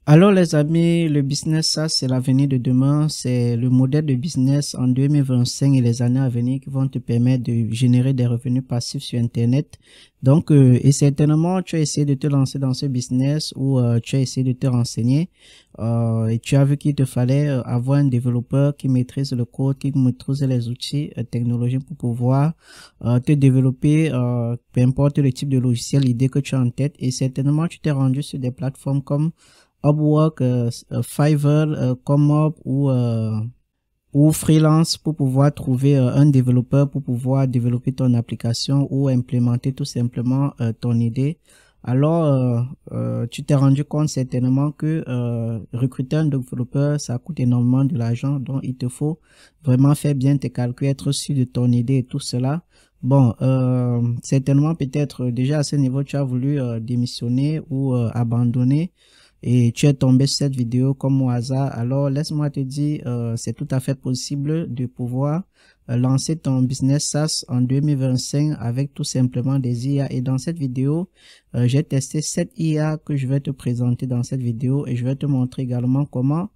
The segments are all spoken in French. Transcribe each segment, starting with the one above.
Alors les amis, le business, ça c'est l'avenir de demain, c'est le modèle de business en 2025 et les années à venir qui vont te permettre de générer des revenus passifs sur Internet. Donc, et certainement, tu as essayé de te lancer dans ce business ou tu as essayé de te renseigner et tu as vu qu'il te fallait avoir un développeur qui maîtrise le code, qui maîtrise les outils technologiques pour pouvoir te développer, peu importe le type de logiciel, l'idée que tu as en tête. Et certainement, tu t'es rendu sur des plateformes comme Upwork, Fiverr, Comop ou freelance pour pouvoir trouver un développeur pour pouvoir développer ton application ou implémenter tout simplement ton idée. Alors, tu t'es rendu compte certainement que recruter un développeur, ça coûte énormément de l'argent, donc il te faut vraiment faire bien tes calculs, être sûr de ton idée et tout cela. Bon, certainement peut-être déjà à ce niveau, tu as voulu démissionner ou abandonner et tu es tombé sur cette vidéo comme au hasard. Alors, laisse-moi te dire, c'est tout à fait possible de pouvoir lancer ton business SaaS en 2025 avec tout simplement des IA. Et dans cette vidéo, j'ai testé 7 IA que je vais te présenter dans cette vidéo et je vais te montrer également comment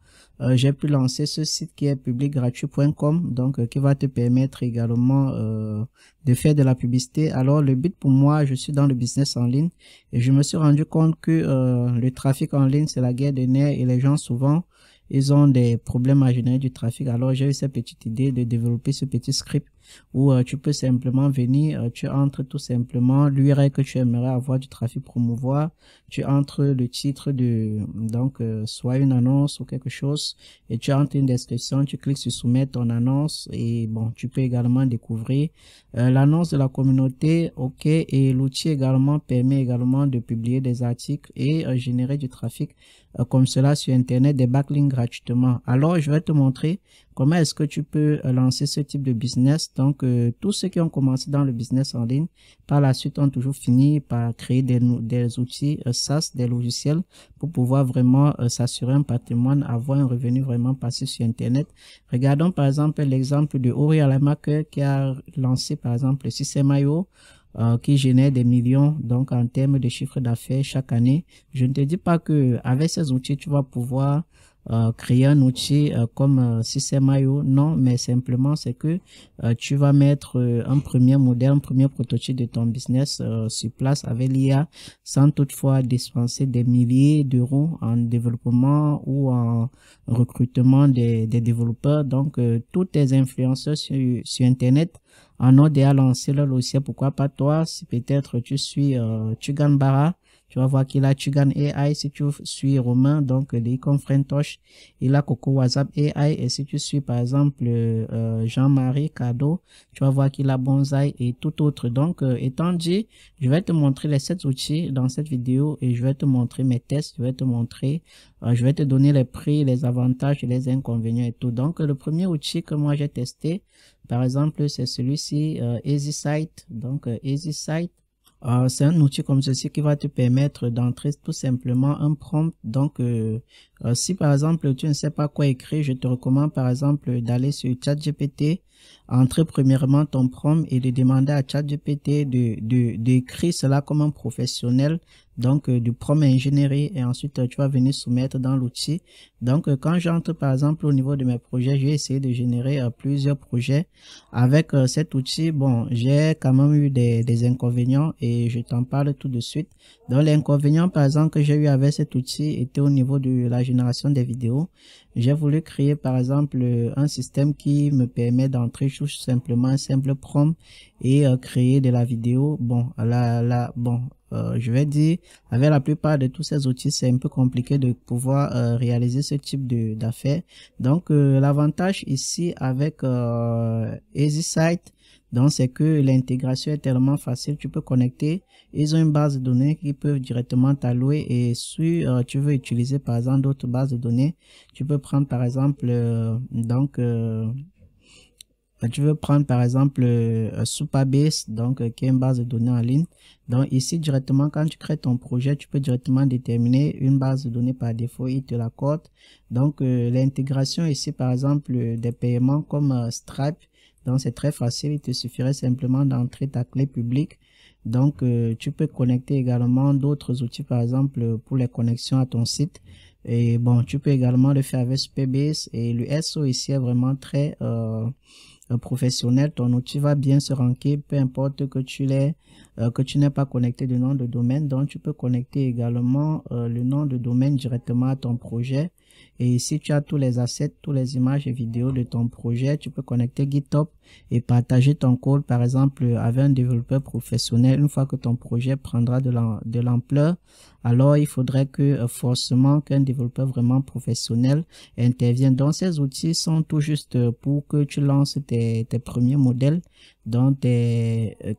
j'ai pu lancer ce site qui est publicgratuit.com, donc qui va te permettre également de faire de la publicité. Alors le but pour moi, je suis dans le business en ligne et je me suis rendu compte que le trafic en ligne, c'est la guerre des nerfs et les gens souvent, ils ont des problèmes à générer du trafic. Alors j'ai eu cette petite idée de développer ce petit script où tu peux simplement venir, tu entres tout simplement l'URL que tu aimerais avoir du trafic promouvoir, tu entres le titre de, donc soit une annonce ou quelque chose, et tu entres une description, tu cliques sur soumettre ton annonce et bon, tu peux également découvrir l'annonce de la communauté, ok, et l'outil également permet également de publier des articles et générer du trafic comme cela sur Internet, des backlinks gratuitement. Alors, je vais te montrer comment est-ce que tu peux lancer ce type de business. Donc, tous ceux qui ont commencé dans le business en ligne, par la suite, ont toujours fini par créer des outils SaaS, des logiciels, pour pouvoir vraiment s'assurer un patrimoine, avoir un revenu vraiment passif sur Internet. Regardons par exemple l'exemple de Ori Alamaker qui a lancé par exemple le System.io qui génère des millions donc en termes de chiffre d'affaires chaque année. Je ne te dis pas que avec ces outils tu vas pouvoir créer un outil comme System.io, non, mais simplement c'est que tu vas mettre un premier modèle, un premier prototype de ton business sur place avec l'IA sans toutefois dépenser des milliers d'euros en développement ou en recrutement des développeurs. Donc tous tes influenceurs sur Internet en ont déjà lancé leur logiciel, pourquoi pas toi, si peut-être tu suis Tugan Barra, tu vas voir qu'il a Tugan AI, si tu suis Romain, donc de Icon Frentosh, il a Coco WhatsApp AI, et si tu suis par exemple Jean-Marie Cado, tu vas voir qu'il a Bonsai et tout autre. Donc étant dit, je vais te montrer les 7 outils dans cette vidéo et je vais te montrer mes tests, je vais te montrer, je vais te donner les prix, les avantages et les inconvénients et tout. Donc le premier outil que moi j'ai testé, par exemple, c'est celui-ci, EasySite. Donc, EasySite, c'est un outil comme ceci qui va te permettre d'entrer tout simplement un prompt. Donc, si par exemple tu ne sais pas quoi écrire, je te recommande par exemple d'aller sur ChatGPT, entrer premièrement ton prompt et de demander à ChatGPT d'écrire cela comme un professionnel. Donc, du prompt ingénierie et ensuite tu vas venir soumettre dans l'outil. Donc, quand j'entre par exemple au niveau de mes projets, j'ai essayé de générer plusieurs projets avec cet outil. Bon, j'ai quand même eu des inconvénients et je t'en parle tout de suite. Donc, l'inconvénient par exemple que j'ai eu avec cet outil était au niveau de la génération des vidéos. J'ai voulu créer par exemple un système qui me permet d'entrer tout simplement un simple prompt et créer de la vidéo. Bon, je vais dire, avec la plupart de tous ces outils, c'est un peu compliqué de pouvoir réaliser ce type d'affaires. Donc, l'avantage ici avec EasySite, donc c'est que l'intégration est tellement facile, tu peux connecter, ils ont une base de données qui peuvent directement t'allouer et si tu veux utiliser par exemple d'autres bases de données, tu peux prendre par exemple tu veux prendre par exemple Supabase, donc qui est une base de données en ligne. Donc ici directement quand tu crées ton projet, tu peux directement déterminer une base de données par défaut, il te l'accorde. Donc l'intégration ici par exemple des paiements comme Stripe, donc c'est très facile, il te suffirait simplement d'entrer ta clé publique. Donc tu peux connecter également d'autres outils par exemple pour les connexions à ton site. Et bon, tu peux également le faire avec Supabase, et le SEO ici est vraiment très professionnel. Ton outil va bien se ranker, peu importe que tu n'aies pas connecté de nom de domaine. Donc, tu peux connecter également le nom de domaine directement à ton projet. Et si tu as tous les assets, toutes les images et vidéos de ton projet, tu peux connecter GitHub et partager ton code, par exemple, avec un développeur professionnel. Une fois que ton projet prendra de l'ampleur, alors il faudrait que forcément qu'un développeur vraiment professionnel intervienne. Donc, ces outils sont tout juste pour que tu lances tes premiers modèles, donc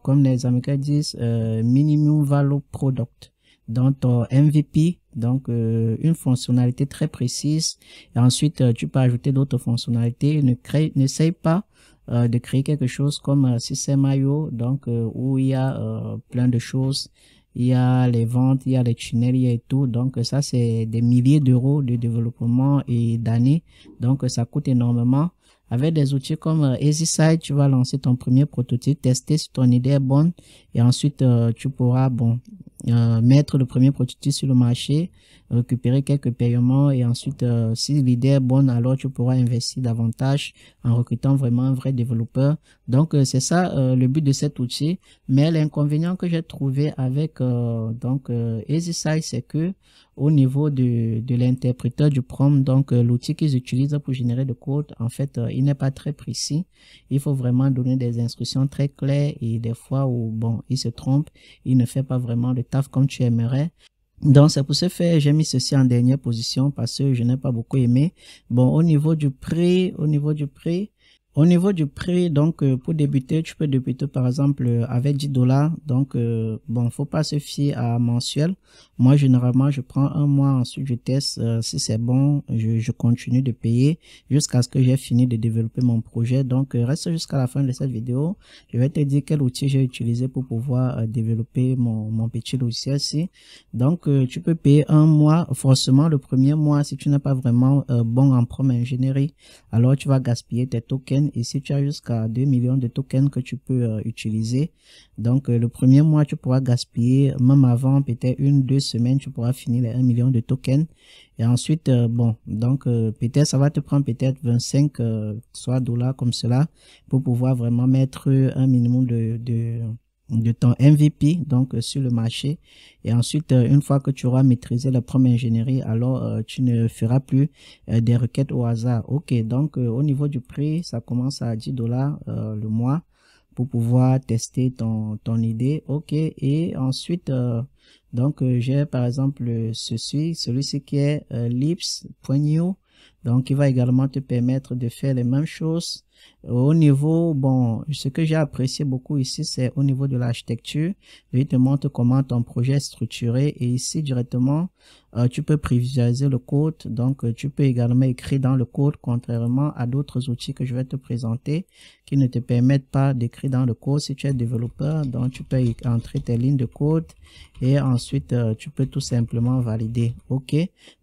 comme les Américains disent, minimum value product. Donc, ton MVP, donc une fonctionnalité très précise. Et ensuite, tu peux ajouter d'autres fonctionnalités. N'essaye pas de créer quelque chose comme System.io, donc où il y a plein de choses. Il y a les ventes, il y a les tunnels, il y a tout. Donc, ça, c'est des milliers d'euros de développement et d'années. Donc, ça coûte énormément. Avec des outils comme EasySite, tu vas lancer ton premier prototype, tester si ton idée est bonne. Et ensuite, tu pourras, mettre le premier prototype sur le marché, récupérer quelques paiements, et ensuite si l'idée est bonne, alors tu pourras investir davantage en recrutant vraiment un vrai développeur. Donc c'est ça le but de cet outil. Mais l'inconvénient que j'ai trouvé avec EasySite, c'est que au niveau de l'interpréteur du prompt, donc l'outil qu'ils utilisent pour générer le code, en fait il n'est pas très précis. Il faut vraiment donner des instructions très claires, et des fois où il se trompe, il ne fait pas vraiment le taf comme tu aimerais. Donc, c'est pour ce faire, j'ai mis ceci en dernière position parce que je n'ai pas beaucoup aimé. Bon, au niveau du prix, donc pour débuter, tu peux débuter par exemple avec $10. Donc faut pas se fier à mensuel. Moi généralement je prends un mois, ensuite je teste si c'est bon, je continue de payer jusqu'à ce que j'ai fini de développer mon projet. Donc reste jusqu'à la fin de cette vidéo. Je vais te dire quel outil j'ai utilisé pour pouvoir développer mon petit logiciel-ci. Donc tu peux payer un mois, forcément le premier mois si tu n'es pas vraiment bon en prompt ingénierie, alors tu vas gaspiller tes tokens. Ici, tu as jusqu'à 2 millions de tokens que tu peux utiliser. Donc, le premier mois, tu pourras gaspiller, même avant, peut-être 1-2 semaines, tu pourras finir les 1 million de tokens. Et ensuite, peut-être ça va te prendre peut-être 25 soit dollars comme cela pour pouvoir vraiment mettre un minimum de ton MVP donc sur le marché. Et ensuite une fois que tu auras maîtrisé la première ingénierie, alors tu ne feras plus des requêtes au hasard. Ok, donc au niveau du prix, ça commence à $10 le mois pour pouvoir tester ton idée. Ok, et ensuite j'ai par exemple celui-ci qui est Lips.io, donc il va également te permettre de faire les mêmes choses. Au niveau, ce que j'ai apprécié beaucoup ici, c'est au niveau de l'architecture. Il te montre comment ton projet est structuré, et ici directement, tu peux prévisualiser le code. Donc, tu peux également écrire dans le code, contrairement à d'autres outils que je vais te présenter qui ne te permettent pas d'écrire dans le code. Si tu es développeur, donc tu peux entrer tes lignes de code et ensuite tu peux tout simplement valider. Ok,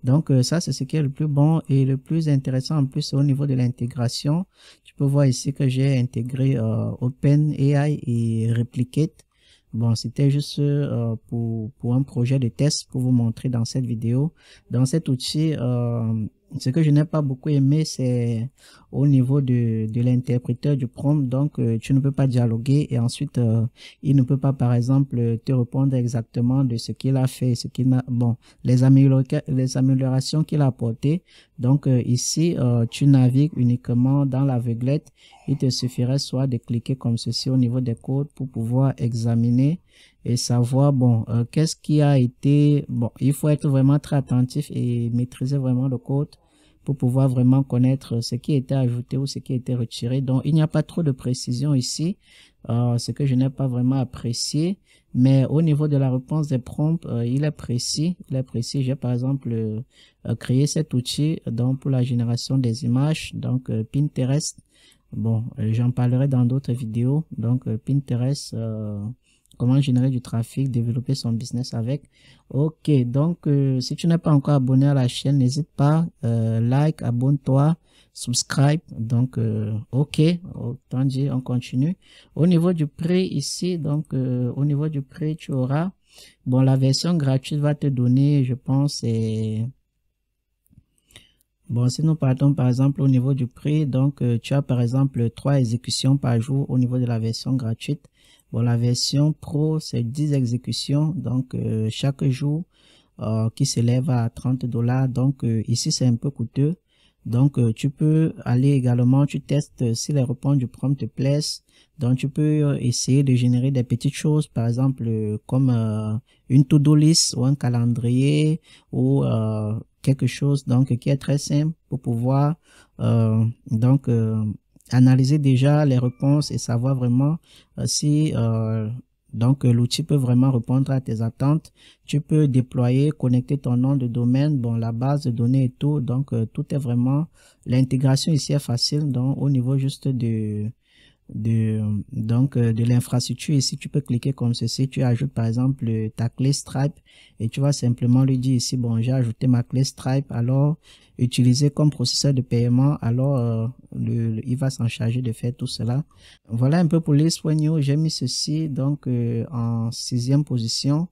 donc ça c'est ce qui est le plus bon et le plus intéressant. En plus, au niveau de l'intégration, tu peux voir ici que j'ai intégré OpenAI et Replicate. Bon, c'était juste pour un projet de test pour vous montrer dans cette vidéo. Dans cet outil, ce que je n'ai pas beaucoup aimé, c'est au niveau de l'interpréteur du prompt. Donc, tu ne peux pas dialoguer, et ensuite, il ne peut pas, par exemple, te répondre exactement de ce qu'il a fait, ce qu'il a, les améliorations qu'il a apportées. Donc, ici, tu navigues uniquement dans l'aveuglette. Il te suffirait soit de cliquer comme ceci au niveau des codes pour pouvoir examiner et savoir, qu'est-ce qui a été, il faut être vraiment très attentif et maîtriser vraiment le code pour pouvoir vraiment connaître ce qui a été ajouté ou ce qui a été retiré. Donc, il n'y a pas trop de précision ici, ce que je n'ai pas vraiment apprécié. Mais au niveau de la réponse des prompts, il est précis. J'ai par exemple créé cet outil donc pour la génération des images, donc Pinterest. J'en parlerai dans d'autres vidéos. Donc Pinterest, comment générer du trafic, développer son business avec. Ok, donc si tu n'es pas encore abonné à la chaîne, n'hésite pas, like, abonne-toi, subscribe. Donc ok, autant dire, on continue. Au niveau du prix ici, donc au niveau du prix, tu auras, la version gratuite va te donner, je pense, Bon, si nous partons par exemple au niveau du prix, donc tu as par exemple 3 exécutions par jour au niveau de la version gratuite. Bon, la version pro, c'est 10 exécutions, donc chaque jour qui s'élève à 30 dollars. Donc ici, c'est un peu coûteux. Donc tu peux aller également, tu testes si les réponses du prompt te plaisent. Donc tu peux essayer de générer des petites choses, par exemple comme une to-do list ou un calendrier ou quelque chose donc qui est très simple pour pouvoir donc analyser déjà les réponses et savoir vraiment si donc l'outil peut vraiment répondre à tes attentes. Tu peux déployer, connecter ton nom de domaine, bon la base de données et tout. Donc tout est vraiment, l'intégration ici est facile. Donc au niveau juste de l'infrastructure ici, tu peux cliquer comme ceci, tu ajoutes par exemple ta clé Stripe et tu vas simplement lui dire ici, bon, j'ai ajouté ma clé Stripe, alors utiliser comme processeur de paiement, alors il va s'en charger de faire tout cela. Voilà un peu pour List.io. J'ai mis ceci donc en 6e position.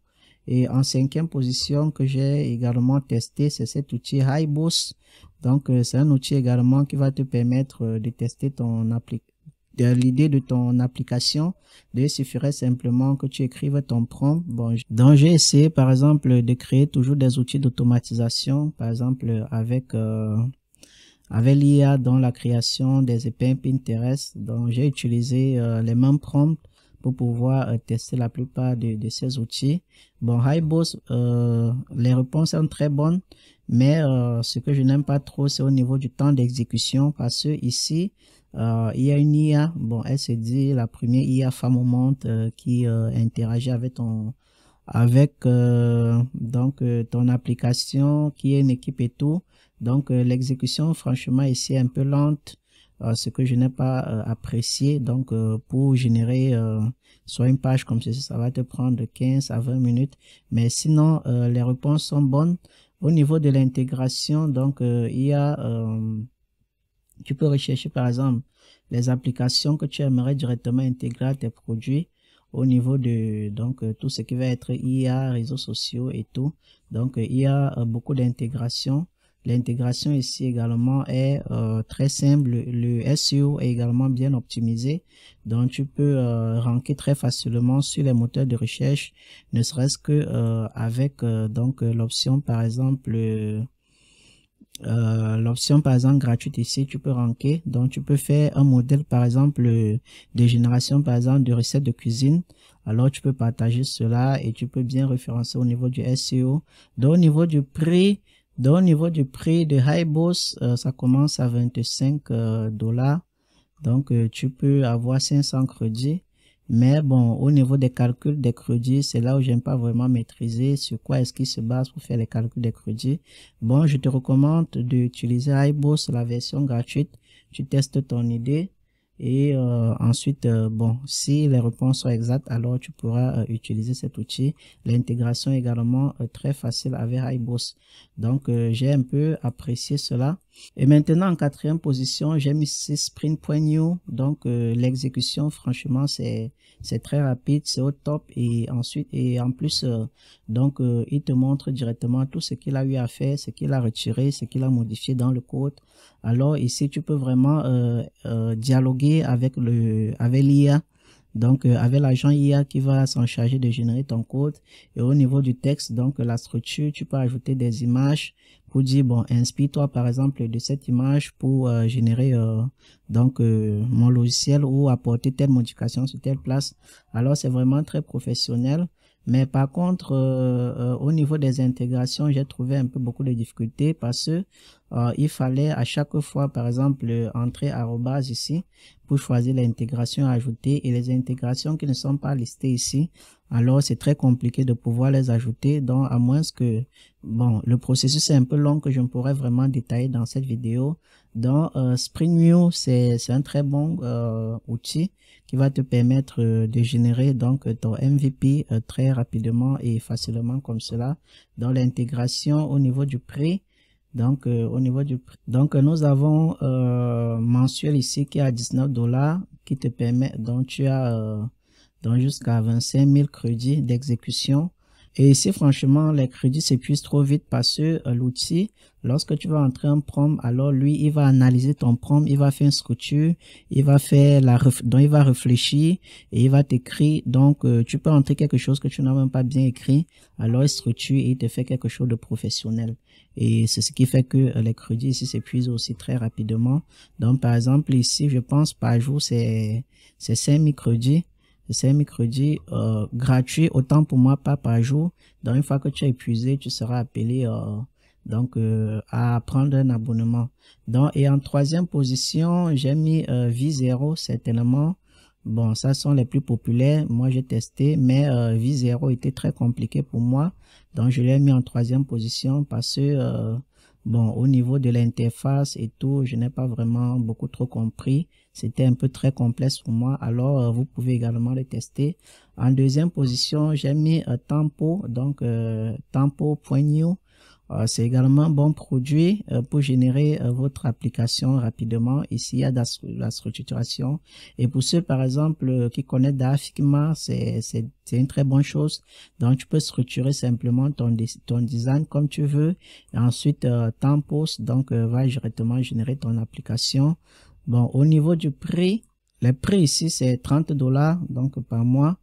Et en 5e position que j'ai également testé, c'est cet outil HiBoost. Donc c'est un outil également qui va te permettre de tester ton application. L'idée de ton application, il suffirait simplement que tu écrives ton prompt. Bon, donc j'ai essayé par exemple de créer toujours des outils d'automatisation, par exemple avec l'IA dans la création des épingles Pinterest. Donc j'ai utilisé les mêmes prompts pour pouvoir tester la plupart de ces outils. Bon, HiBoost, les réponses sont très bonnes, mais ce que je n'aime pas trop, c'est au niveau du temps d'exécution, parce que ici, il y a une IA, bon, elle se dit la première IA femme au monde qui interagit avec ton application, qui est une équipe et tout. Donc l'exécution, franchement, ici est un peu lente, ce que je n'ai pas apprécié. Donc pour générer soit une page comme ceci, ça va te prendre 15 à 20 minutes. Mais sinon, les réponses sont bonnes. Au niveau de l'intégration, donc il y a tu peux rechercher par exemple les applications que tu aimerais directement intégrer à tes produits au niveau de donc tout ce qui va être IA, réseaux sociaux et tout. Donc il y a beaucoup d'intégration. L'intégration ici également est très simple. Le SEO est également bien optimisé. Donc tu peux ranker très facilement sur les moteurs de recherche, ne serait-ce que avec donc l'option par exemple l'option par exemple gratuite ici, tu peux ranker. Donc tu peux faire un modèle par exemple de génération par exemple de recettes de cuisine. Alors tu peux partager cela et tu peux bien référencer au niveau du SEO. Donc au niveau du prix, de HiBoost, ça commence à 25 dollars. Donc tu peux avoir 500 crédits. Mais bon, au niveau des calculs des crédits, c'est là où j'aime pas vraiment maîtriser sur quoi est-ce qu'il se base pour faire les calculs des crédits. Bon, je te recommande d'utiliser HiBoost, la version gratuite. Tu testes ton idée et ensuite, bon, si les réponses sont exactes, alors tu pourras utiliser cet outil. L'intégration est également très facile avec HiBoost. Donc, j'ai un peu apprécié cela. Et maintenant, en 4e position, j'ai mis Sprint.new. Donc, l'exécution, franchement, c'est très rapide, c'est au top. Et ensuite, et en plus, donc, il te montre directement tout ce qu'il a eu à faire, ce qu'il a retiré, ce qu'il a modifié dans le code. Alors, ici, tu peux vraiment dialoguer avec l'IA. Donc, avec l'agent IA qui va s'en charger de générer ton code. Et au niveau du texte, donc la structure, tu peux ajouter des images pour dire, bon, inspire-toi par exemple de cette image pour générer donc mon logiciel ou apporter telle modification sur telle place. Alors, c'est vraiment très professionnel. Mais par contre, au niveau des intégrations, j'ai trouvé un peu beaucoup de difficultés parce que il fallait à chaque fois, par exemple, entrer arrobase ici pour choisir l'intégration à ajouter et les intégrations qui ne sont pas listées ici. Alors, c'est très compliqué de pouvoir les ajouter. Donc, à moins que, bon, le processus est un peu long que je ne pourrais vraiment détailler dans cette vidéo. Donc, Spring.new, c'est un très bon outil qui va te permettre de générer donc ton MVP très rapidement et facilement comme cela. Dans l'intégration au niveau du prix, donc au niveau du prix, donc nous avons mensuel ici qui est à 19 dollars qui te permet, donc tu as donc jusqu'à 25 000 crédits d'exécution. Et ici, franchement, les crédits s'épuisent trop vite parce que l'outil, lorsque tu vas entrer un prompt, alors lui, il va analyser ton prompt, il va faire une structure, il va faire donc il va réfléchir et il va t'écrire. Donc, tu peux entrer quelque chose que tu n'as même pas bien écrit, alors il structure et il te fait quelque chose de professionnel. Et c'est ce qui fait que les crédits ici s'épuisent aussi très rapidement. Donc, par exemple, ici, je pense par jour, c'est 5000 crédits. C'est un mercredi gratuit, autant pour moi, pas par jour. Donc, une fois que tu as épuisé, tu seras appelé à prendre un abonnement. Donc, et en troisième position, j'ai mis V0, certainement. Bon, ça sont les plus populaires. Moi, j'ai testé, mais V0 était très compliqué pour moi. Donc, je l'ai mis en troisième position parce que bon, au niveau de l'interface et tout, je n'ai pas vraiment beaucoup trop compris. C'était un peu très complexe pour moi. Alors, vous pouvez également le tester. En deuxième position, j'ai mis Tempo, donc Tempo.new. C'est également un bon produit pour générer votre application rapidement. Ici, il y a de la structuration. Et pour ceux, par exemple, qui connaissent Figma, c'est une très bonne chose. Donc, tu peux structurer simplement ton design comme tu veux. Et ensuite, Tempos, donc, va directement générer ton application. Bon, au niveau du prix, le prix ici, c'est $30, donc, par mois.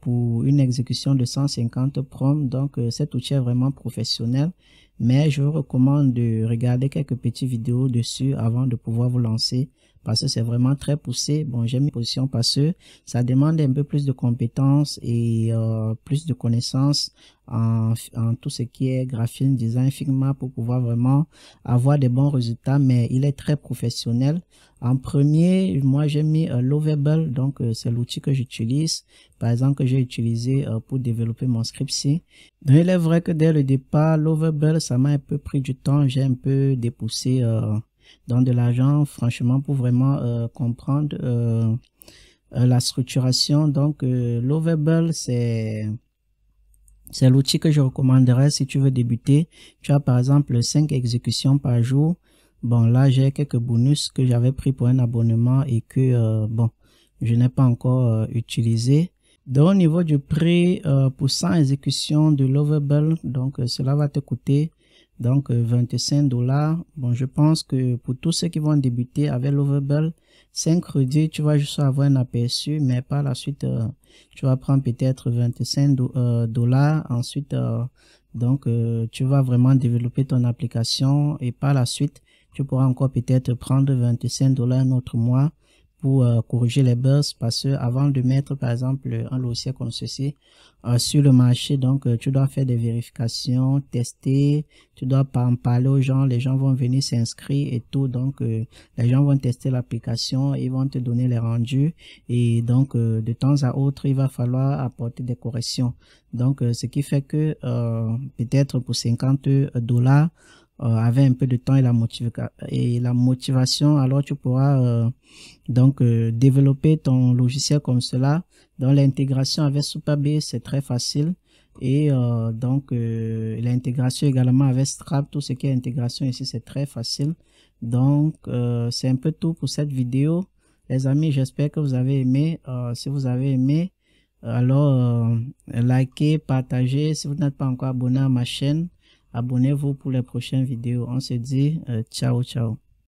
Pour une exécution de 150 prompts. Donc, cet outil est vraiment professionnel, mais je vous recommande de regarder quelques petites vidéos dessus avant de pouvoir vous lancer parce que c'est vraiment très poussé. Bon, j'ai mis position parce que ça demande un peu plus de compétences et plus de connaissances en tout ce qui est graphisme, design, Figma pour pouvoir vraiment avoir des bons résultats, mais il est très professionnel. En premier, moi j'ai mis Lovable, donc c'est l'outil que j'utilise, par exemple que j'ai utilisé pour développer mon script-ci. Donc il est vrai que dès le départ, Lovable, ça m'a un peu pris du temps, j'ai un peu dépoussé dans de l'argent, franchement, pour vraiment comprendre la structuration. Donc Lovable, c'est l'outil que je recommanderais si tu veux débuter. Tu as par exemple 5 exécutions par jour. Bon, là, j'ai quelques bonus que j'avais pris pour un abonnement et que, bon, je n'ai pas encore utilisé. Donc, au niveau du prix, pour 100 exécutions de Lovable, donc cela va te coûter donc $25. Bon, je pense que pour tous ceux qui vont débuter avec Lovable, 5 crédits, tu vas juste avoir un aperçu, mais par la suite, tu vas prendre peut-être $25. Ensuite, donc, tu vas vraiment développer ton application et par la suite, tu pourras encore peut-être prendre $25 un autre mois pour corriger les bugs parce que avant de mettre par exemple un logiciel comme ceci sur le marché, donc tu dois faire des vérifications, tester, tu dois en parler aux gens, les gens vont venir s'inscrire et tout, donc les gens vont tester l'application, ils vont te donner les rendus et donc de temps à autre il va falloir apporter des corrections. Donc ce qui fait que peut-être pour $50 avec un peu de temps et la motivation, alors tu pourras donc développer ton logiciel comme cela. Donc l'intégration avec Supabase, c'est très facile. Et donc l'intégration également avec Stripe, tout ce qui est intégration ici, c'est très facile. Donc c'est un peu tout pour cette vidéo. Les amis, j'espère que vous avez aimé. Si vous avez aimé, alors likez, partagez. Si vous n'êtes pas encore abonné à ma chaîne, abonnez-vous pour les prochaines vidéos. On se dit ciao, ciao.